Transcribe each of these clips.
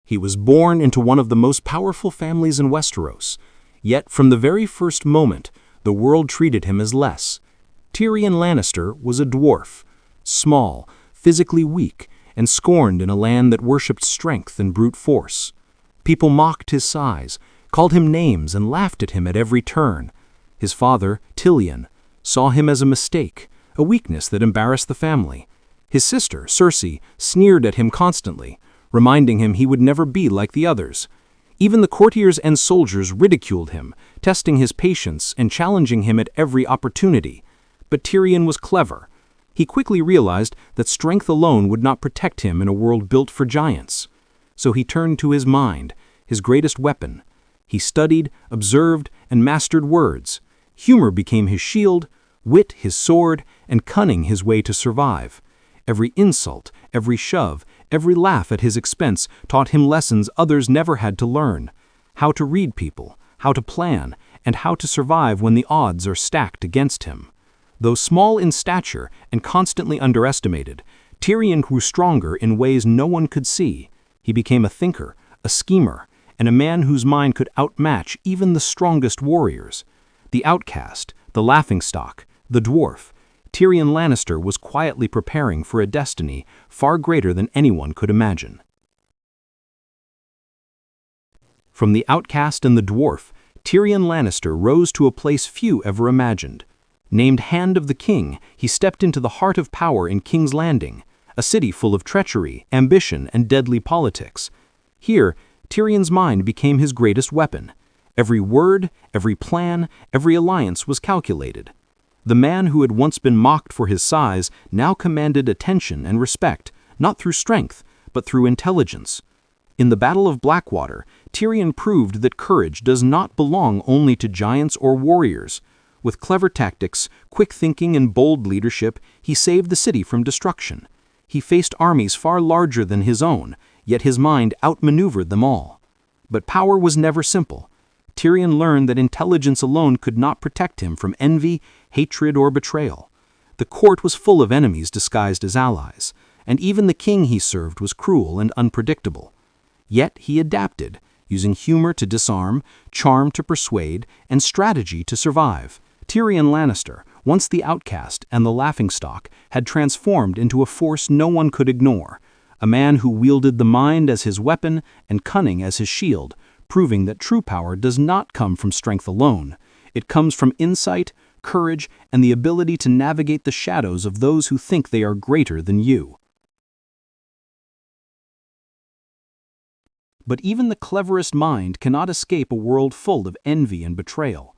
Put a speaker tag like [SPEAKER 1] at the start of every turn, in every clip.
[SPEAKER 1] He was born into one of the most powerful families in Westeros, yet from the very first moment, the world treated him as less. Tyrion Lannister was a dwarf, small, physically weak, and scorned in a land that worshipped strength and brute force. People mocked his size, called him names, and laughed at him at every turn. His father, Tyrion, saw him as a mistake, a weakness that embarrassed the family. His sister, Cersei, sneered at him constantly, reminding him he would never be like the others. Even the courtiers and soldiers ridiculed him, testing his patience and challenging him at every opportunity. But Tyrion was clever. He quickly realized that strength alone would not protect him in a world built for giants. So he turned to his mind, his greatest weapon. He studied, observed, and mastered words. Humor became his shield, wit his sword, and cunning his way to survive. Every insult, every shove, every laugh at his expense taught him lessons others never had to learn: how to read people, how to plan, and how to survive when the odds are stacked against him. Though small in stature and constantly underestimated, Tyrion grew stronger in ways no one could see. He became a thinker, a schemer, and a man whose mind could outmatch even the strongest warriors. The outcast, the laughingstock, the dwarf, Tyrion Lannister was quietly preparing for a destiny far greater than anyone could imagine. From the outcast and the dwarf, Tyrion Lannister rose to a place few ever imagined. Named Hand of the King, he stepped into the heart of power in King's Landing, a city full of treachery, ambition, and deadly politics. Here, Tyrion's mind became his greatest weapon. Every word, every plan, every alliance was calculated. The man who had once been mocked for his size now commanded attention and respect, not through strength, but through intelligence. In the Battle of Blackwater, Tyrion proved that courage does not belong only to giants or warriors. With clever tactics, quick thinking, and bold leadership, he saved the city from destruction. He faced armies far larger than his own, yet his mind outmaneuvered them all. But power was never simple. Tyrion learned that intelligence alone could not protect him from envy, hatred, or betrayal. The court was full of enemies disguised as allies, and even the king he served was cruel and unpredictable. Yet he adapted, using humor to disarm, charm to persuade, and strategy to survive. Tyrion Lannister, once the outcast and the laughingstock, had transformed into a force no one could ignore, a man who wielded the mind as his weapon and cunning as his shield, proving that true power does not come from strength alone. It comes from insight, courage, and the ability to navigate the shadows of those who think they are greater than you. But even the cleverest mind cannot escape a world full of envy and betrayal.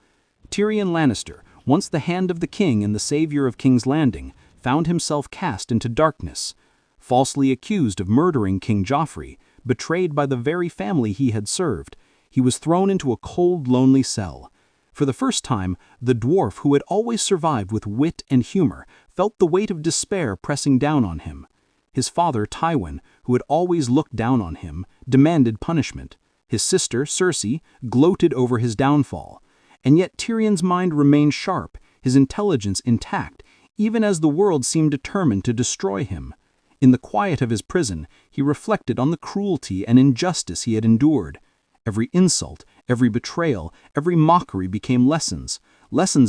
[SPEAKER 1] Tyrion Lannister, once the Hand of the King and the savior of King's Landing, found himself cast into darkness. Falsely accused of murdering King Joffrey, betrayed by the very family he had served, he was thrown into a cold, lonely cell. For the first time, the dwarf who had always survived with wit and humor felt the weight of despair pressing down on him. His father, Tywin, who had always looked down on him, demanded punishment. His sister, Cersei, gloated over his downfall. And yet Tyrion's mind remained sharp, his intelligence intact, even as the world seemed determined to destroy him. In the quiet of his prison, he reflected on the cruelty and injustice he had endured. Every insult, every betrayal, every mockery became lessons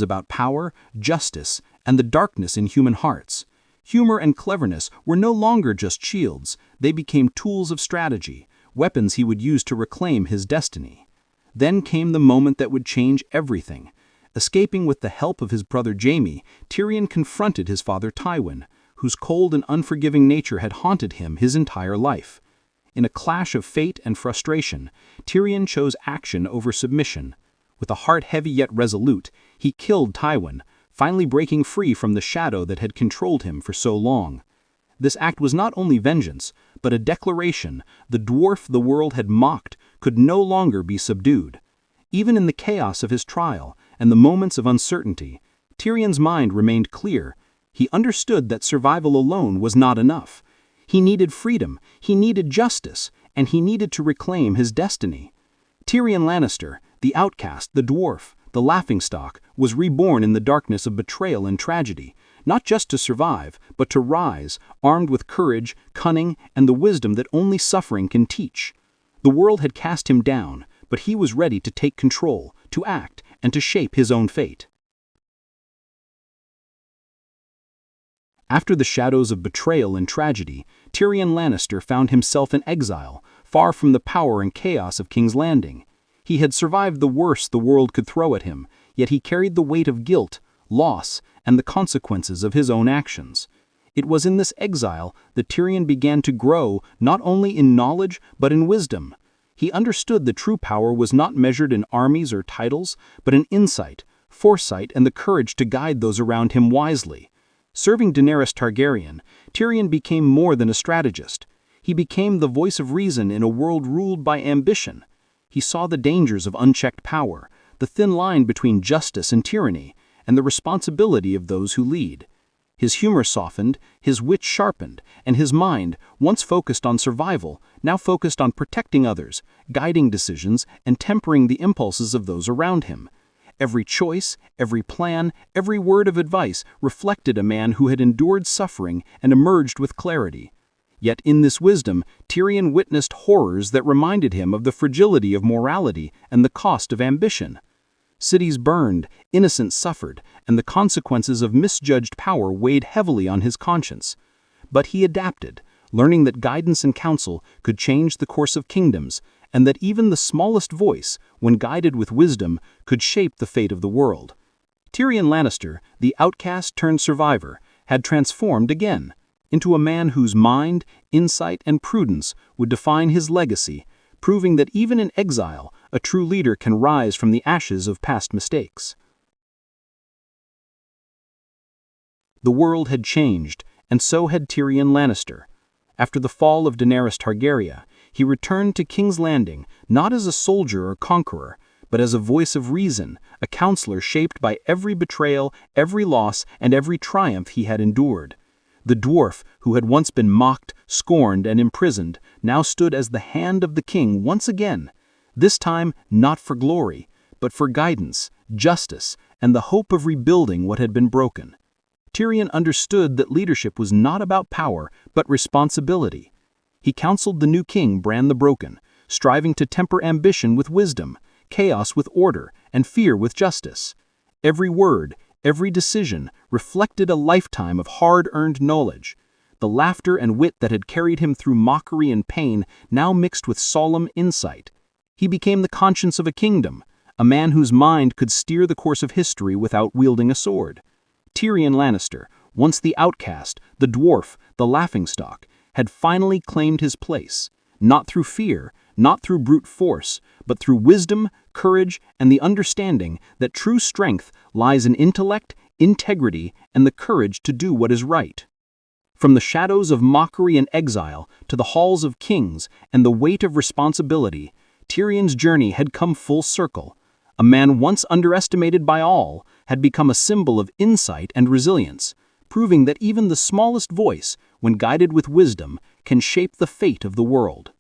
[SPEAKER 1] about power, justice, and the darkness in human hearts. Humor and cleverness were no longer just shields, they became tools of strategy, weapons he would use to reclaim his destiny. Then came the moment that would change everything. Escaping with the help of his brother Jaime, Tyrion confronted his father Tywin, whose cold and unforgiving nature had haunted him his entire life. In a clash of fate and frustration, Tyrion chose action over submission. With a heart heavy yet resolute, he killed Tywin, finally breaking free from the shadow that had controlled him for so long. This act was not only vengeance, but a declaration: the dwarf the world had mocked could no longer be subdued. Even in the chaos of his trial and the moments of uncertainty, Tyrion's mind remained clear. He understood that survival alone was not enough. He needed freedom, he needed justice, and he needed to reclaim his destiny. Tyrion Lannister, the outcast, the dwarf, the laughingstock, was reborn in the darkness of betrayal and tragedy, not just to survive, but to rise, armed with courage, cunning, and the wisdom that only suffering can teach. The world had cast him down, but he was ready to take control, to act, and to shape his own fate. After the shadows of betrayal and tragedy, Tyrion Lannister found himself in exile, far from the power and chaos of King's Landing. He had survived the worst the world could throw at him, yet he carried the weight of guilt, loss, and the consequences of his own actions. It was in this exile that Tyrion began to grow not only in knowledge but in wisdom. He understood that true power was not measured in armies or titles, but in insight, foresight, and the courage to guide those around him wisely. Serving Daenerys Targaryen, Tyrion became more than a strategist. He became the voice of reason in a world ruled by ambition. He saw the dangers of unchecked power, the thin line between justice and tyranny, and the responsibility of those who lead. His humor softened, his wit sharpened, and his mind, once focused on survival, now focused on protecting others, guiding decisions, and tempering the impulses of those around him. Every choice, every plan, every word of advice reflected a man who had endured suffering and emerged with clarity. Yet in this wisdom, Tyrion witnessed horrors that reminded him of the fragility of morality and the cost of ambition. Cities burned, innocents suffered, and the consequences of misjudged power weighed heavily on his conscience. But he adapted, learning that guidance and counsel could change the course of kingdoms, and that even the smallest voice, when guided with wisdom, could shape the fate of the world. Tyrion Lannister, the outcast turned survivor, had transformed again into a man whose mind, insight, and prudence would define his legacy, proving that even in exile, a true leader can rise from the ashes of past mistakes. The world had changed, and so had Tyrion Lannister. After the fall of Daenerys Targaryen, he returned to King's Landing not as a soldier or conqueror, but as a voice of reason, a counselor shaped by every betrayal, every loss, and every triumph he had endured. The dwarf, who had once been mocked, scorned, and imprisoned, now stood as the hand of the king once again, this time not for glory, but for guidance, justice, and the hope of rebuilding what had been broken. Tyrion understood that leadership was not about power, but responsibility. He counseled the new king Bran the Broken, striving to temper ambition with wisdom, chaos with order, and fear with justice. Every word, every decision reflected a lifetime of hard-earned knowledge. The laughter and wit that had carried him through mockery and pain now mixed with solemn insight. He became the conscience of a kingdom, a man whose mind could steer the course of history without wielding a sword. Tyrion Lannister, once the outcast, the dwarf, the laughingstock, had finally claimed his place, not through fear, not through brute force, but through wisdom, courage, and the understanding that true strength lies in intellect, integrity, and the courage to do what is right. From the shadows of mockery and exile to the halls of kings and the weight of responsibility, Tyrion's journey had come full circle. A man once underestimated by all had become a symbol of insight and resilience, proving that even the smallest voice, when guided with wisdom, can shape the fate of the world.